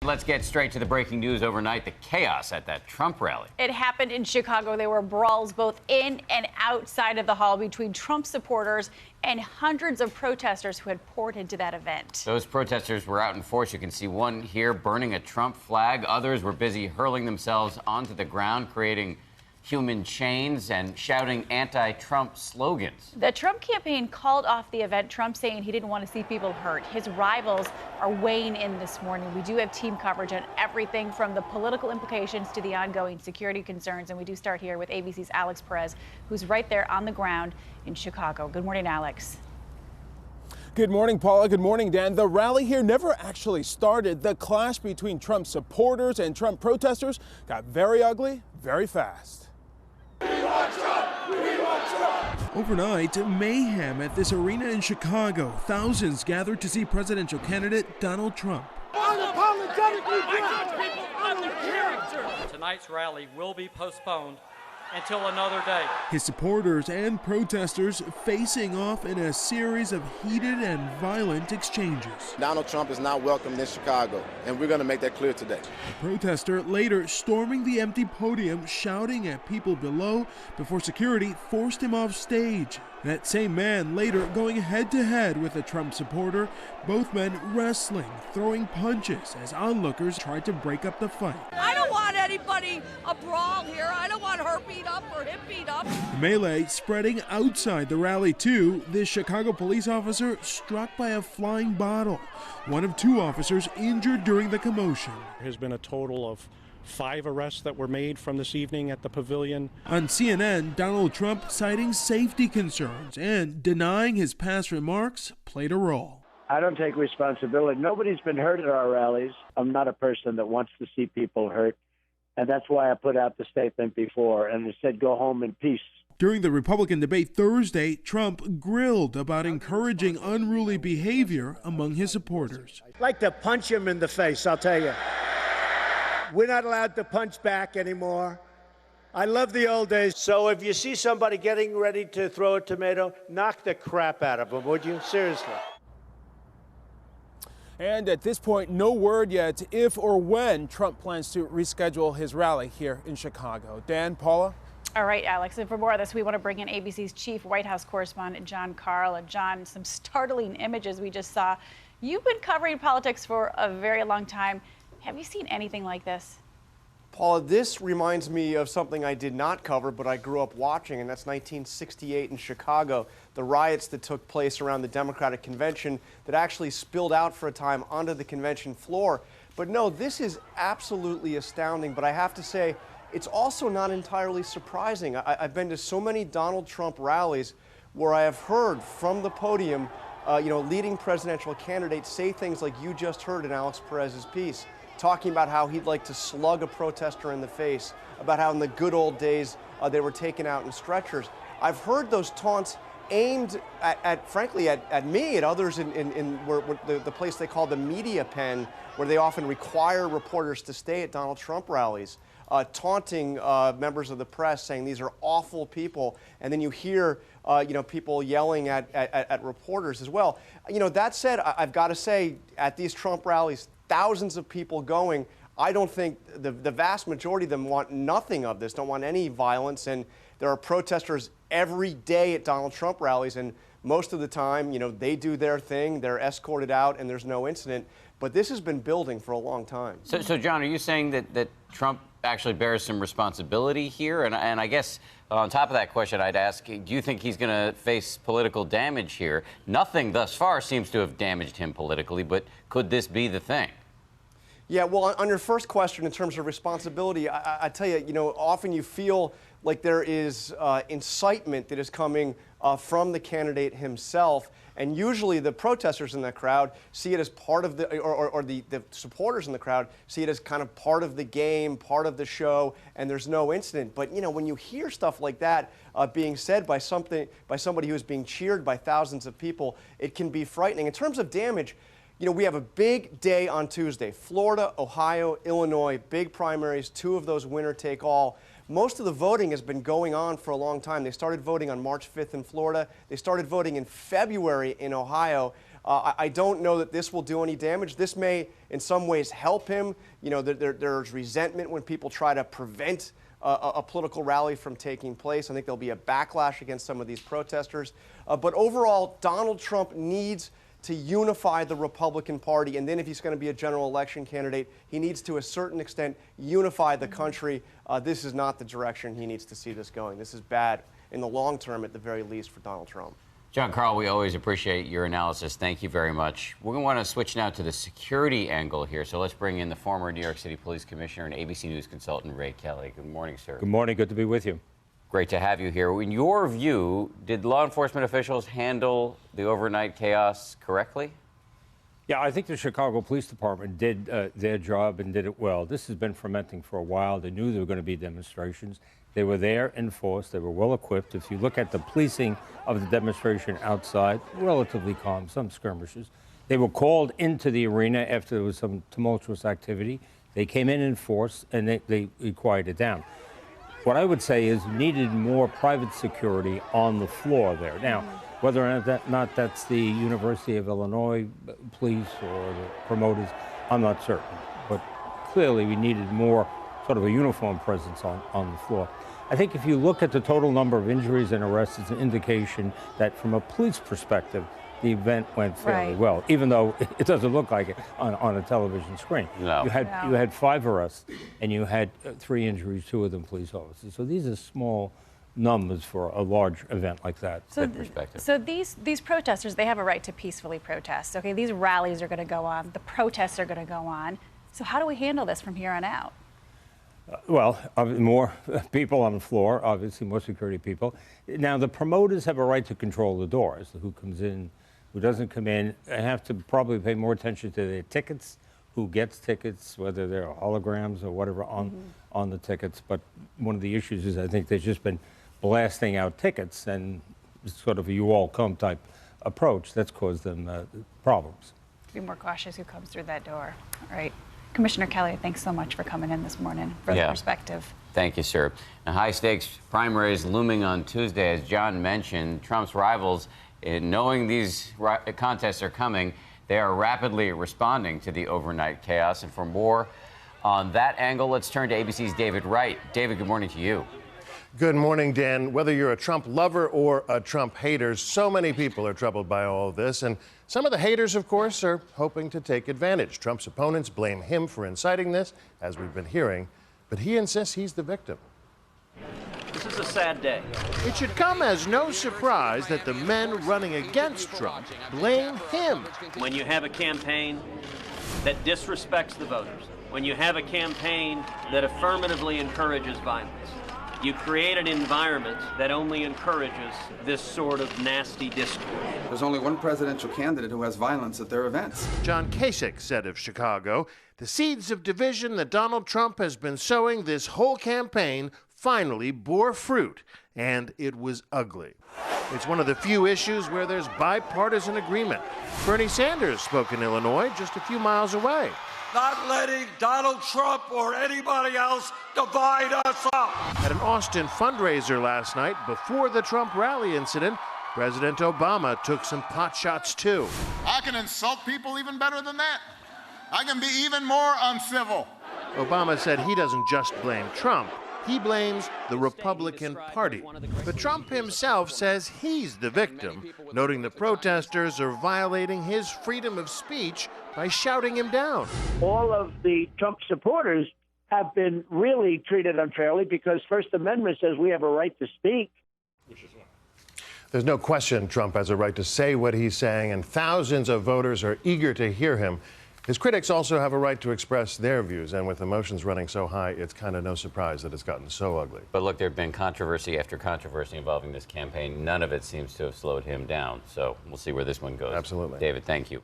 Let's get straight to the breaking news overnight, the chaos at that Trump rally. It happened in Chicago. There were brawls both in and outside of the hall between Trump supporters and hundreds of protesters who had poured into that event. Those protesters were out in force. You can see one here burning a Trump flag. Others were busy hurling themselves onto the ground, creating human chains and shouting anti-Trump slogans. The Trump campaign called off the event, Trump saying he didn't want to see people hurt. His rivals are weighing in this morning. We do have team coverage on everything from the political implications to the ongoing security concerns. And we do start here with ABC's Alex Perez, who's right there on the ground in Chicago. Good morning, Alex. Good morning, Paula. Good morning, Dan. The rally here never actually started. The clash between Trump supporters and Trump protesters got very ugly very fast. We want Trump! We want Trump! Overnight, mayhem at this arena in Chicago. Thousands gathered to see presidential candidate Donald Trump. Unapologetically black! Tonight's rally will be postponed until another day. His supporters and protesters facing off in a series of heated and violent exchanges. Donald Trump is not welcome in Chicago, and we're going to make that clear today. The protester later storming the empty podium, shouting at people below before security forced him off stage. That same man later going head-to-head with a Trump supporter, both men wrestling, throwing punches as onlookers tried to break up the fight. I don't want anybody a brawl here. I don't want her beat up or him beat up. The melee spreading outside the rally too. This Chicago police officer struck by a flying bottle. One of two officers injured during the commotion. There has been a total of 5 arrests that were made from this evening at the pavilion. On CNN, Donald Trump citing safety concerns and denying his past remarks played a role. I don't take responsibility. Nobody's been hurt at our rallies. I'm not a person that wants to see people hurt. And that's why I put out the statement before and it said go home in peace. During the Republican debate Thursday, Trump grilled about encouraging unruly behavior among his supporters. I'd like to punch him in the face, I'll tell you. We're not allowed to punch back anymore. I love the old days. So if you see somebody getting ready to throw a tomato, knock the crap out of them, would you? Seriously. And at this point, no word yet if or when Trump plans to reschedule his rally here in Chicago. Dan, Paula? All right, Alex, and for more of this, we want to bring in ABC's chief White House correspondent, Jon Karl. And John, some startling images we just saw. You've been covering politics for a very long time. Have you seen anything like this? Paula, this reminds me of something I did not cover, but I grew up watching, and that's 1968 in Chicago, the riots that took place around the Democratic Convention that actually spilled out for a time onto the convention floor. But no, this is absolutely astounding, but I have to say, it's also not entirely surprising. I've been to so many Donald Trump rallies where I have heard from the podium, leading presidential candidates say things like you just heard in Alex Perez's piece, talking about how he'd like to slug a protester in the face, about how in the good old days they were taken out in stretchers. I've heard those taunts aimed frankly, at me, at others in the place they call the media pen, where they often require reporters to stay at Donald Trump rallies, taunting members of the press, saying these are awful people, and then you hear people yelling at reporters as well. That said, I've got to say, at these Trump rallies, thousands of people going. I don't think the vast majority of them want nothing of this, don't want any violence, and there are protesters every day at Donald Trump rallies, and most of the time, they do their thing, they're escorted out, and there's no incident. But this has been building for a long time. So John, are you saying that Trump actually bears some responsibility here? And I guess on top of that question, I'd ask, do you think he's going to face political damage here? Nothing thus far seems to have damaged him politically, but could this be the thing? Yeah, well, on your first question in terms of responsibility, I tell you, often you feel like there is incitement that is coming from the candidate himself. And usually the protesters in that crowd see it as part of or the supporters in the crowd see it as kind of part of the game, part of the show, and there's no incident. But, when you hear stuff like that being said by somebody who is being cheered by thousands of people, it can be frightening. In terms of damage, we have a big day on Tuesday. Florida, Ohio, Illinois, big primaries, 2 of those winner take all. Most of the voting has been going on for a long time. They started voting on March 5th in Florida. They started voting in February in Ohio. I don't know that this will do any damage. This may, in some ways, help him. You know, there's resentment when people try to prevent a political rally from taking place. I think there'll be a backlash against some of these protesters. But overall, Donald Trump needs to unify the Republican Party, and then if he's going to be a general election candidate, he needs to a certain extent unify the country. This is not the direction he needs to see this going. This is bad in the long term, at the very least, for Donald Trump. John Karl, we always appreciate your analysis. Thank you very much. We're going to want to switch now to the security angle here. So let's bring in the former New York City Police Commissioner and ABC News consultant, Ray Kelly. Good morning, sir. Good morning. Good to be with you. Great to have you here. In your view, did law enforcement officials handle the overnight chaos correctly? Yeah, I think the Chicago Police Department did their job and did it well. This has been fermenting for a while. They knew there were going to be demonstrations. They were there in force. They were well equipped. If you look at the policing of the demonstration outside, relatively calm, some skirmishes. They were called into the arena after there was some tumultuous activity. They came in force, and they quieted down. What I would say is needed more private security on the floor there. Now, whether or not that's the University of Illinois police or the promoters, I'm not certain. But clearly we needed more sort of a uniform presence on the floor. I think if you look at the total number of injuries and arrests, it's an indication that from a police perspective, the event went fairly well, even though it doesn't look like it on a television screen. No. You had 5 arrests, and you had 3 injuries, 2 of them police officers. So these are small numbers for a large event like that. So these protesters, they have a right to peacefully protest. Okay, these rallies are going to go on. The protests are going to go on. So how do we handle this from here on out? Well, more people on the floor, obviously more security people. Now, the promoters have a right to control the doors. Who comes in, who doesn't come in. They have to probably pay more attention to their tickets, who gets tickets, whether they're holograms or whatever on the tickets. But one of the issues is I think they've just been blasting out tickets, and sort of a you-all-come type approach that's caused them problems. Be more cautious who comes through that door. All right. Commissioner Kelly, thanks so much for coming in this morning for the perspective. Thank you, sir. Now, high-stakes primaries looming on Tuesday, as John mentioned. Trump's rivals, knowing these contests are coming, they are rapidly responding to the overnight chaos. And for more on that angle, let's turn to ABC's David Wright. David, good morning to you. Good morning, Dan. Whether you're a Trump lover or a Trump hater, so many people are troubled by all of this. And some of the haters, of course, are hoping to take advantage. Trump's opponents blame him for inciting this, as we've been hearing, but he insists he's the victim. This is a sad day. It should come as no surprise that the men running against Trump blame him. When you have a campaign that disrespects the voters, when you have a campaign that affirmatively encourages violence, you create an environment that only encourages this sort of nasty discourse. There's only one presidential candidate who has violence at their events. John Kasich said of Chicago, the seeds of division that Donald Trump has been sowing this whole campaign finally bore fruit, and it was ugly. It's one of the few issues where there's bipartisan agreement. Bernie Sanders spoke in Illinois, just a few miles away. Not letting Donald Trump or anybody else divide us up. At an Austin fundraiser last night, before the Trump rally incident, President Obama took some pot shots too. I can insult people even better than that. I can be even more uncivil. Obama said he doesn't just blame Trump. He blames the Republican Party. But Trump himself says he's the victim, noting the protesters are violating his freedom of speech by shouting him down. All of the Trump supporters have been really treated unfairly because First Amendment says we have a right to speak. There's no question Trump has a right to say what he's saying, and thousands of voters are eager to hear him. His critics also have a right to express their views, and with emotions running so high, it's kind of no surprise that it's gotten so ugly. But look, there have been controversy after controversy involving this campaign. None of it seems to have slowed him down. So we'll see where this one goes. Absolutely. David, thank you.